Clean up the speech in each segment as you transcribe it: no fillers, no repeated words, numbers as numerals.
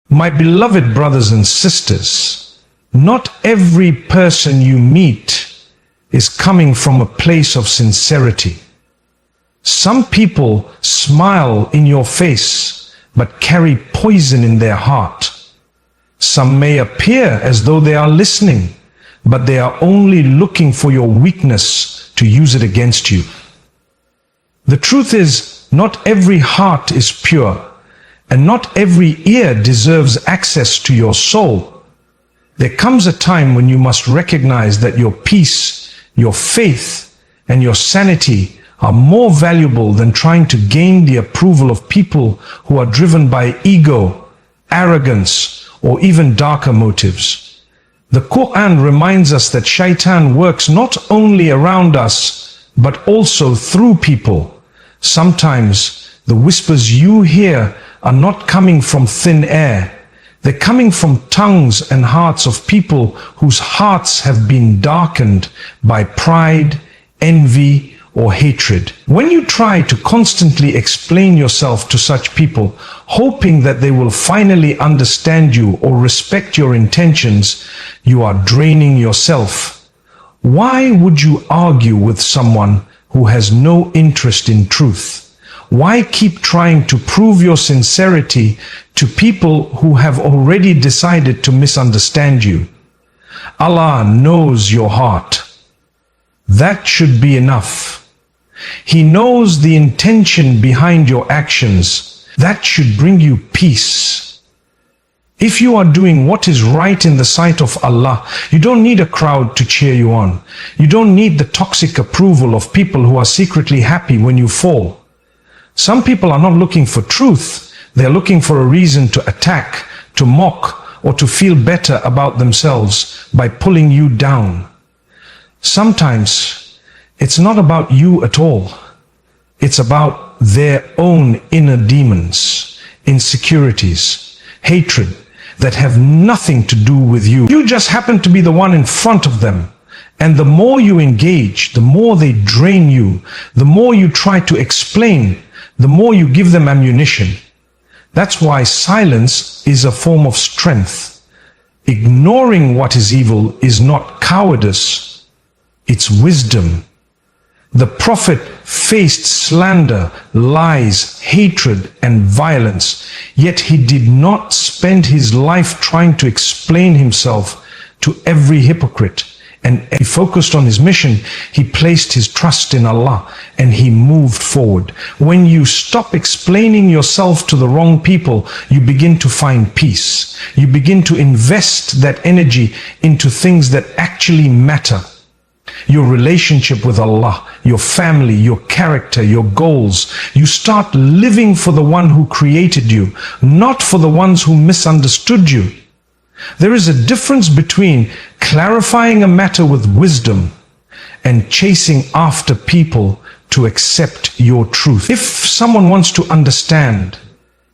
My beloved brothers and sisters, not every person you meet is coming from a place of sincerity. Some people smile in your face, but carry poison in their heart. Some may appear as though they are listening, but they are only looking for your weakness to use it against you. The truth is, not every heart is pure, and not every ear deserves access to your soul. There comes a time when you must recognize that your peace, your faith, and your sanity are more valuable than trying to gain the approval of people who are driven by ego, arrogance, or even darker motives. The Quran reminds us that Shaytan works not only around us, but also through people. Sometimes the whispers you hear are not coming from thin air. They're coming from tongues and hearts of people whose hearts have been darkened by pride, envy, or hatred. When you try to constantly explain yourself to such people, hoping that they will finally understand you or respect your intentions, you are draining yourself. Why would you argue with someone who has no interest in truth? Why keep trying to prove your sincerity to people who have already decided to misunderstand you? Allah knows your heart. That should be enough. He knows the intention behind your actions. That should bring you peace. If you are doing what is right in the sight of Allah, you don't need a crowd to cheer you on. You don't need the toxic approval of people who are secretly happy when you fall. Some people are not looking for truth. They are looking for a reason to attack, to mock, or to feel better about themselves by pulling you down. Sometimes it's not about you at all. It's about their own inner demons, insecurities, hatred that have nothing to do with you. You just happen to be the one in front of them. And the more you engage, the more they drain you, the more you try to explain, the more you give them ammunition. That's why silence is a form of strength. Ignoring what is evil is not cowardice, it's wisdom. The Prophet faced slander, lies, hatred, and violence, yet he did not spend his life trying to explain himself to every hypocrite. And he focused on his mission. He placed his trust in Allah and he moved forward. When you stop explaining yourself to the wrong people, you begin to find peace. You begin to invest that energy into things that actually matter. Your relationship with Allah, your family, your character, your goals. You start living for the one who created you, not for the ones who misunderstood you. There is a difference between clarifying a matter with wisdom and chasing after people to accept your truth. If someone wants to understand,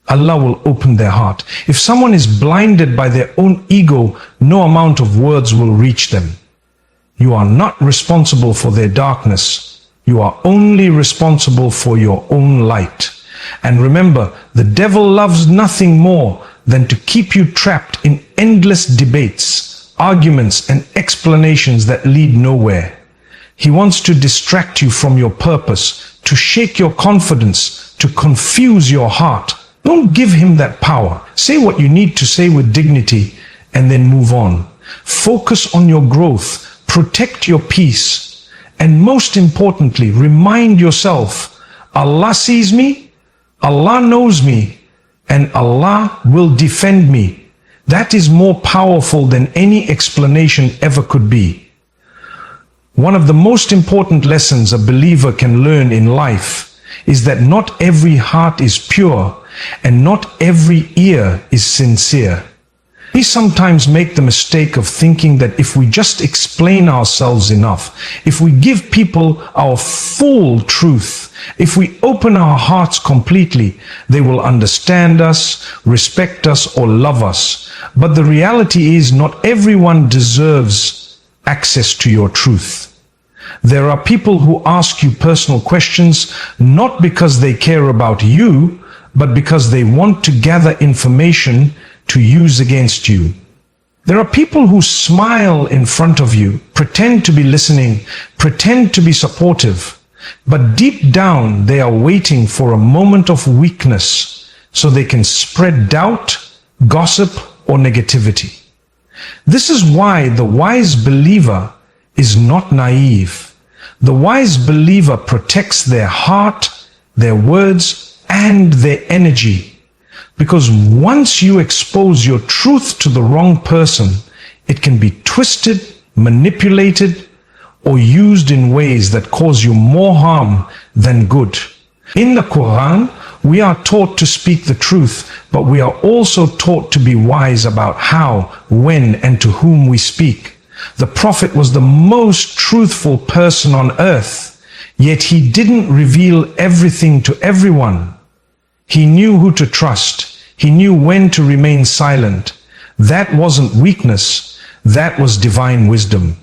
Allah will open their heart. If someone is blinded by their own ego, no amount of words will reach them. You are not responsible for their darkness. You are only responsible for your own light. And remember, the devil loves nothing more than to keep you trapped in endless debates, arguments, and explanations that lead nowhere. He wants to distract you from your purpose, to shake your confidence, to confuse your heart. Don't give him that power. Say what you need to say with dignity and then move on. Focus on your growth, protect your peace, and most importantly, remind yourself, Allah sees me, Allah knows me, and Allah will defend me. That is more powerful than any explanation ever could be. One of the most important lessons a believer can learn in life is that not every heart is pure and not every ear is sincere. We sometimes make the mistake of thinking that if we just explain ourselves enough, if we give people our full truth, if we open our hearts completely, they will understand us, respect us, or love us. But the reality is not everyone deserves access to your truth. There are people who ask you personal questions not because they care about you, but because they want to gather information to use against you. There are people who smile in front of you, pretend to be listening, pretend to be supportive, but deep down they are waiting for a moment of weakness so they can spread doubt, gossip, or negativity. This is why the wise believer is not naive. The wise believer protects their heart, their words, and their energy. Because once you expose your truth to the wrong person, it can be twisted, manipulated, or used in ways that cause you more harm than good. In the Quran, we are taught to speak the truth, but we are also taught to be wise about how, when, and to whom we speak. The Prophet was the most truthful person on earth, yet he didn't reveal everything to everyone. He knew who to trust. He knew when to remain silent. That wasn't weakness. That was divine wisdom.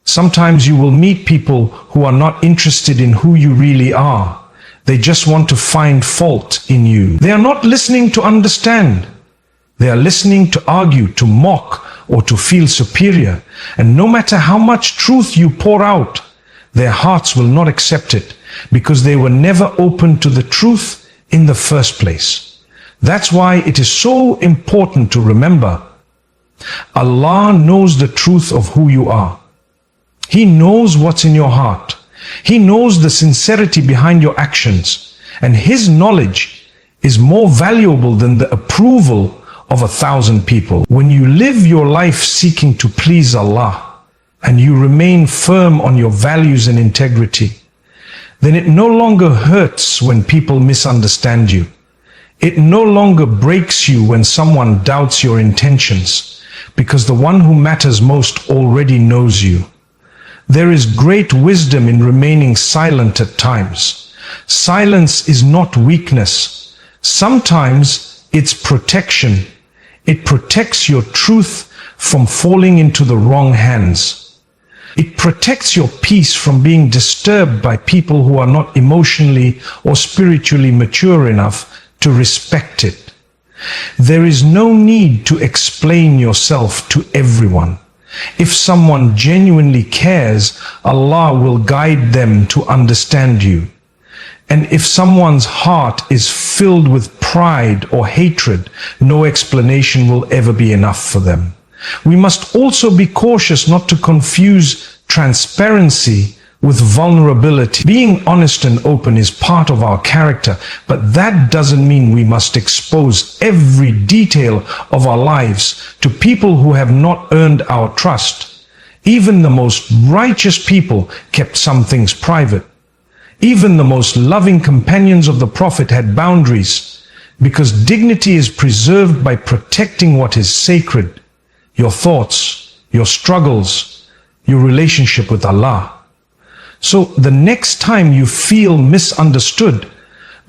Sometimes you will meet people who are not interested in who you really are. They just want to find fault in you. They are not listening to understand. They are listening to argue, to mock, or to feel superior. And no matter how much truth you pour out, their hearts will not accept it because they were never open to the truth in the first place. That's why it is so important to remember, Allah knows the truth of who you are. He knows what's in your heart. He knows the sincerity behind your actions, and His knowledge is more valuable than the approval of 1,000 people. When you live your life seeking to please Allah, and you remain firm on your values and integrity, then it no longer hurts when people misunderstand you. It no longer breaks you when someone doubts your intentions, because the one who matters most already knows you. There is great wisdom in remaining silent at times. Silence is not weakness. Sometimes it's protection. It protects your truth from falling into the wrong hands. It protects your peace from being disturbed by people who are not emotionally or spiritually mature enough to respect it. There is no need to explain yourself to everyone. If someone genuinely cares, Allah will guide them to understand you. And if someone's heart is filled with pride or hatred, no explanation will ever be enough for them. We must also be cautious not to confuse transparency with vulnerability. Being honest and open is part of our character, but that doesn't mean we must expose every detail of our lives to people who have not earned our trust. Even the most righteous people kept some things private. Even the most loving companions of the Prophet had boundaries, because dignity is preserved by protecting what is sacred: your thoughts, your struggles, your relationship with Allah. So the next time you feel misunderstood,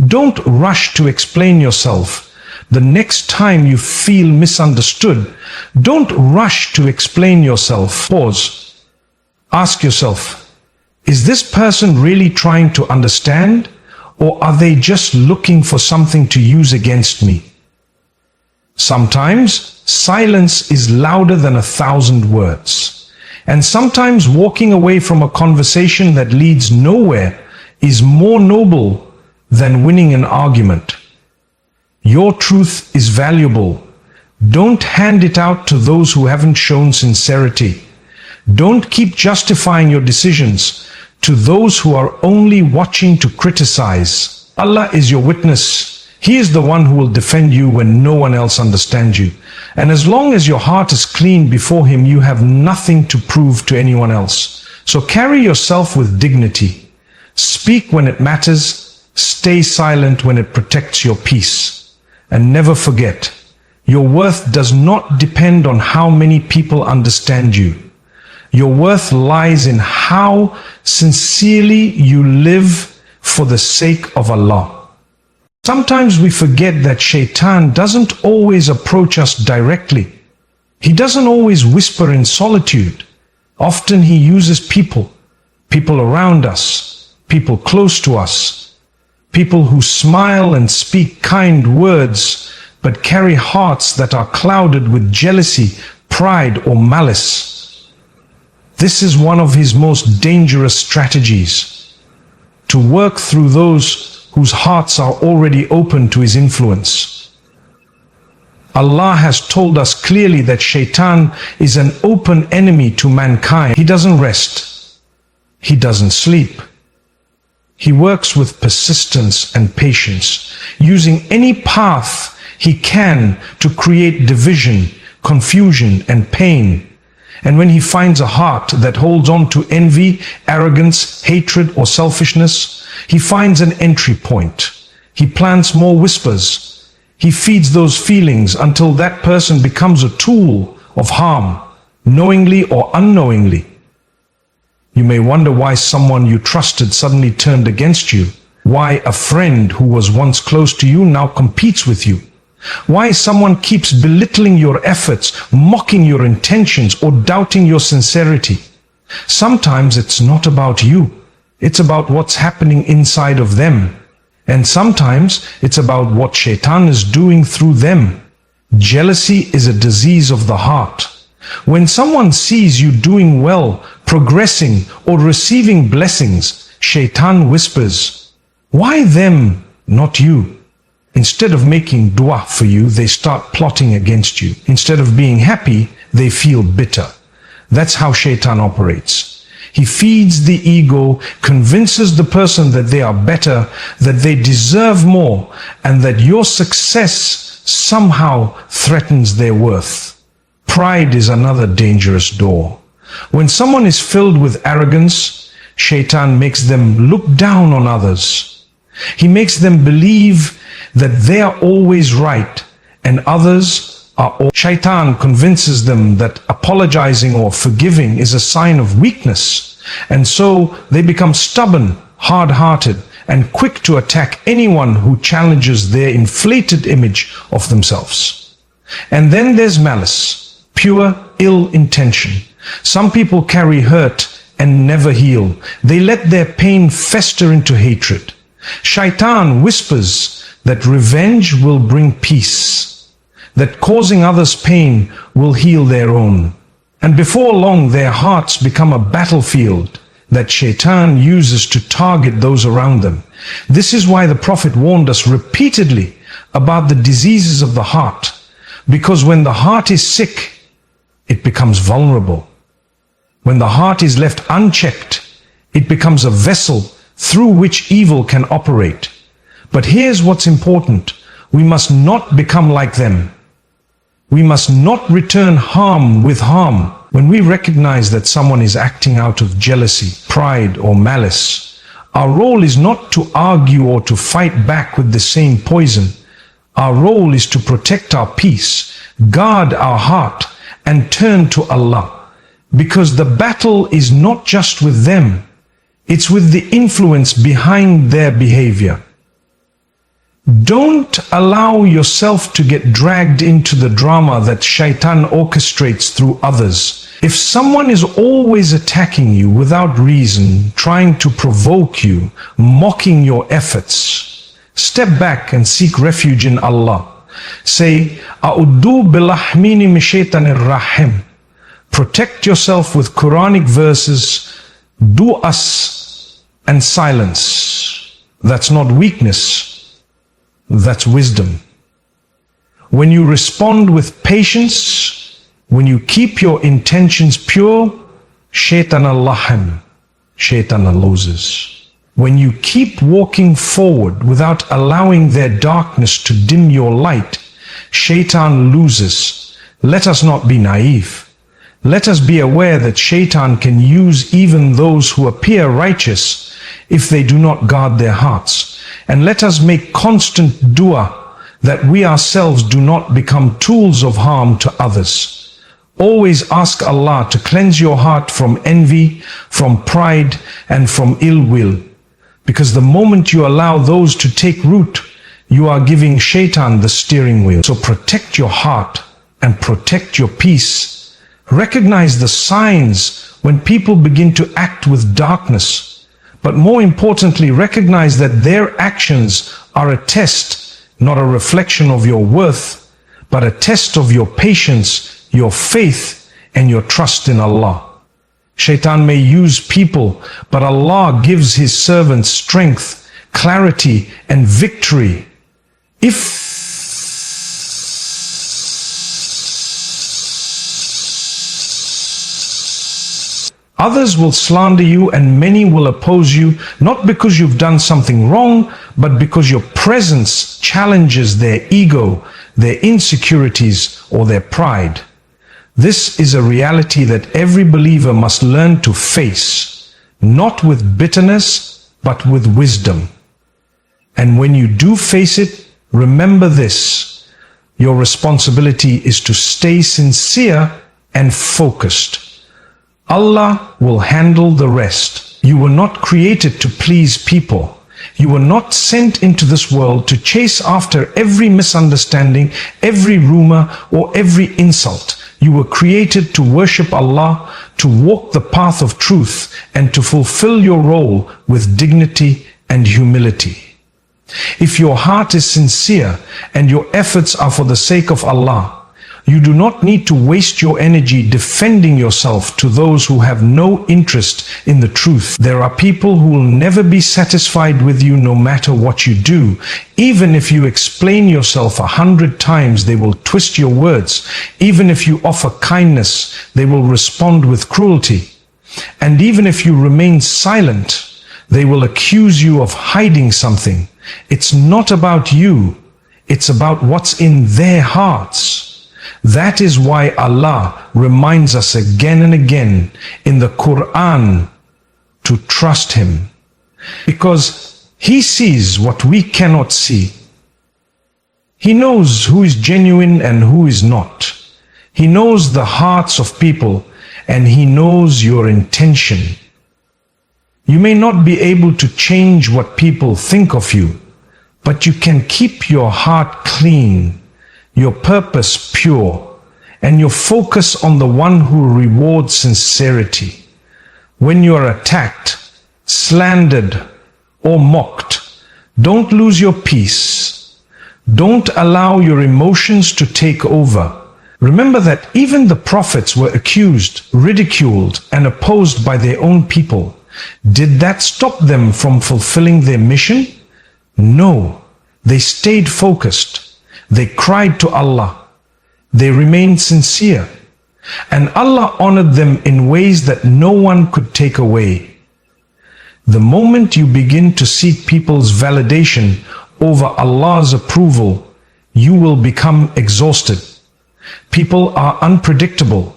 don't rush to explain yourself. The next time you feel misunderstood, don't rush to explain yourself. Pause. Ask yourself, is this person really trying to understand, or are they just looking for something to use against me? Sometimes silence is louder than 1,000 words. And sometimes walking away from a conversation that leads nowhere is more noble than winning an argument. Your truth is valuable. Don't hand it out to those who haven't shown sincerity. Don't keep justifying your decisions to those who are only watching to criticize. Allah is your witness. He is the one who will defend you when no one else understands you. And as long as your heart is clean before Him, you have nothing to prove to anyone else. So carry yourself with dignity. Speak when it matters. Stay silent when it protects your peace. And never forget, your worth does not depend on how many people understand you. Your worth lies in how sincerely you live for the sake of Allah. Sometimes we forget that Shaytan doesn't always approach us directly. He doesn't always whisper in solitude. Often he uses people around us, people close to us, people who smile and speak kind words but carry hearts that are clouded with jealousy, pride, or malice. This is one of his most dangerous strategies, to work through those whose hearts are already open to his influence. Allah has told us clearly that Shaytan is an open enemy to mankind. He doesn't rest. He doesn't sleep. He works with persistence and patience, using any path he can to create division, confusion, and pain. And when he finds a heart that holds on to envy, arrogance, hatred, or selfishness, he finds an entry point. He plants more whispers. He feeds those feelings until that person becomes a tool of harm, knowingly or unknowingly. You may wonder why someone you trusted suddenly turned against you, why a friend who was once close to you now competes with you, why someone keeps belittling your efforts, mocking your intentions, or doubting your sincerity. Sometimes it's not about you, it's about what's happening inside of them. And sometimes it's about what Shaytan is doing through them. Jealousy is a disease of the heart. When someone sees you doing well, progressing, or receiving blessings, Shaytan whispers, "Why them, not you?" Instead of making dua for you, they start plotting against you. Instead of being happy, they feel bitter. That's how Shaytan operates. He feeds the ego, convinces the person that they are better, that they deserve more, and that your success somehow threatens their worth. Pride is another dangerous door. When someone is filled with arrogance, Shaytan makes them look down on others. He makes them believe that they are always right and others are all. Shaytan convinces them that apologizing or forgiving is a sign of weakness, and so they become stubborn, hard-hearted, and quick to attack anyone who challenges their inflated image of themselves. And then there's malice, pure ill intention. Some people carry hurt and never heal. They let their pain fester into hatred. Shaytan whispers that revenge will bring peace, that causing others pain will heal their own. And before long, their hearts become a battlefield that Shaytan uses to target those around them. This is why the Prophet warned us repeatedly about the diseases of the heart, because when the heart is sick, it becomes vulnerable. When the heart is left unchecked, it becomes a vessel through which evil can operate. But here's what's important. We must not become like them. We must not return harm with harm. When we recognize that someone is acting out of jealousy, pride, or malice, our role is not to argue or to fight back with the same poison. Our role is to protect our peace, guard our heart, and turn to Allah. Because the battle is not just with them, it's with the influence behind their behavior. Don't allow yourself to get dragged into the drama that Shaytan orchestrates through others. If someone is always attacking you without reason, trying to provoke you, mocking your efforts, step back and seek refuge in Allah. Say, A'udhu billahmini min shaytanir rahim. Protect yourself with Quranic verses, du'as, and silence. That's not weakness. That's wisdom. When you respond with patience, when you keep your intentions pure, Shaytan Allahim, Shaytan loses. When you keep walking forward without allowing their darkness to dim your light, Shaytan loses. Let us not be naive. Let us be aware that Shaytan can use even those who appear righteous if they do not guard their hearts. And let us make constant dua that we ourselves do not become tools of harm to others. Always ask Allah to cleanse your heart from envy, from pride, and from ill will. Because the moment you allow those to take root, you are giving Shaytan the steering wheel. So protect your heart and protect your peace. Recognize the signs when people begin to act with darkness. But more importantly, recognize that their actions are a test, not a reflection of your worth, but a test of your patience, your faith, and your trust in Allah. Shaytan may use people, but Allah gives His servants strength, clarity, and victory. If others will slander you and many will oppose you, not because you've done something wrong, but because your presence challenges their ego, their insecurities, or their pride. This is a reality that every believer must learn to face, not with bitterness, but with wisdom. And when you do face it, remember this: your responsibility is to stay sincere and focused. Allah will handle the rest. You were not created to please people. You were not sent into this world to chase after every misunderstanding, every rumor, or every insult. You were created to worship Allah, to walk the path of truth, and to fulfill your role with dignity and humility. If your heart is sincere and your efforts are for the sake of Allah, you do not need to waste your energy defending yourself to those who have no interest in the truth. There are people who will never be satisfied with you no matter what you do. Even if you explain yourself 100 times, they will twist your words. Even if you offer kindness, they will respond with cruelty. And even if you remain silent, they will accuse you of hiding something. It's not about you. It's about what's in their hearts. That is why Allah reminds us again and again in the Quran to trust Him, because He sees what we cannot see. He knows who is genuine and who is not. He knows the hearts of people and He knows your intention. You may not be able to change what people think of you, but you can keep your heart clean, your purpose pure, and your focus on the one who rewards sincerity. When you are attacked, slandered, or mocked, don't lose your peace. Don't allow your emotions to take over. Remember that even the prophets were accused, ridiculed, and opposed by their own people. Did that stop them from fulfilling their mission? No, they stayed focused. They cried to Allah. They remained sincere. And Allah honored them in ways that no one could take away. The moment you begin to seek people's validation over Allah's approval, you will become exhausted. People are unpredictable.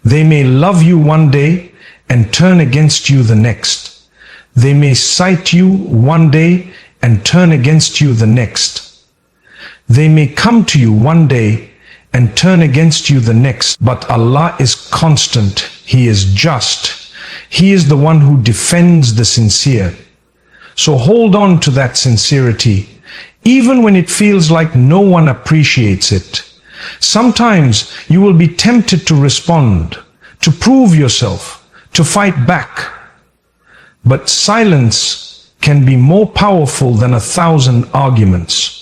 They may love you one day and turn against you the next. They may cite you one day and turn against you the next. They may come to you one day and turn against you the next, but Allah is constant. He is just. He is the one who defends the sincere. So hold on to that sincerity, even when it feels like no one appreciates it. Sometimes you will be tempted to respond, to prove yourself, to fight back. But silence can be more powerful than 1,000 arguments.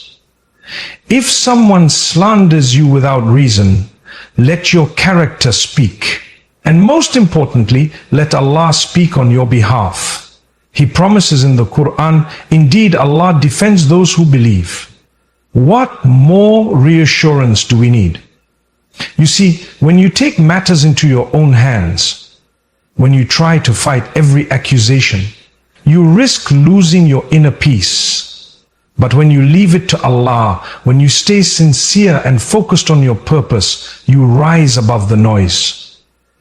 If someone slanders you without reason, let your character speak. And most importantly, let Allah speak on your behalf. He promises in the Quran, indeed Allah defends those who believe. What more reassurance do we need? You see, when you take matters into your own hands, when you try to fight every accusation, you risk losing your inner peace. But when you leave it to Allah, when you stay sincere and focused on your purpose, you rise above the noise.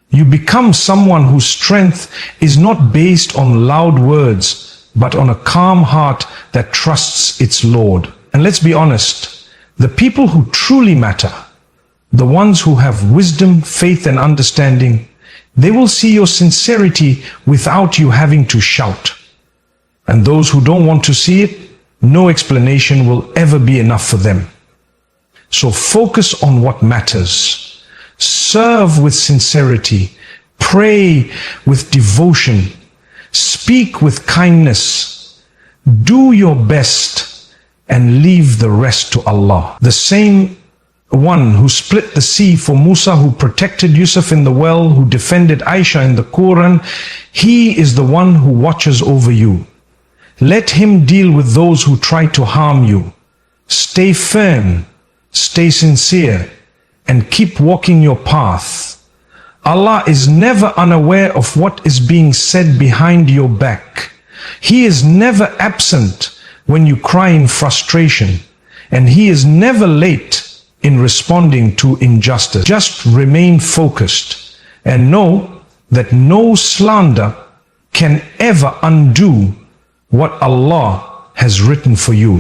You become someone whose strength is not based on loud words, but on a calm heart that trusts its Lord. And let's be honest, the people who truly matter, the ones who have wisdom, faith, and understanding, they will see your sincerity without you having to shout. And those who don't want to see it, no explanation will ever be enough for them. So focus on what matters. Serve with sincerity. Pray with devotion. Speak with kindness. Do your best. and leave the rest to Allah. The same one who split the sea for Musa, who protected Yusuf in the well, who defended Aisha in the Quran, he is the one who watches over you. Let him deal with those who try to harm you. Stay firm, stay sincere, and keep walking your path. Allah is never unaware of what is being said behind your back. He is never absent when you cry in frustration, and He is never late in responding to injustice. Just remain focused and know that no slander can ever undo what Allah has written for you.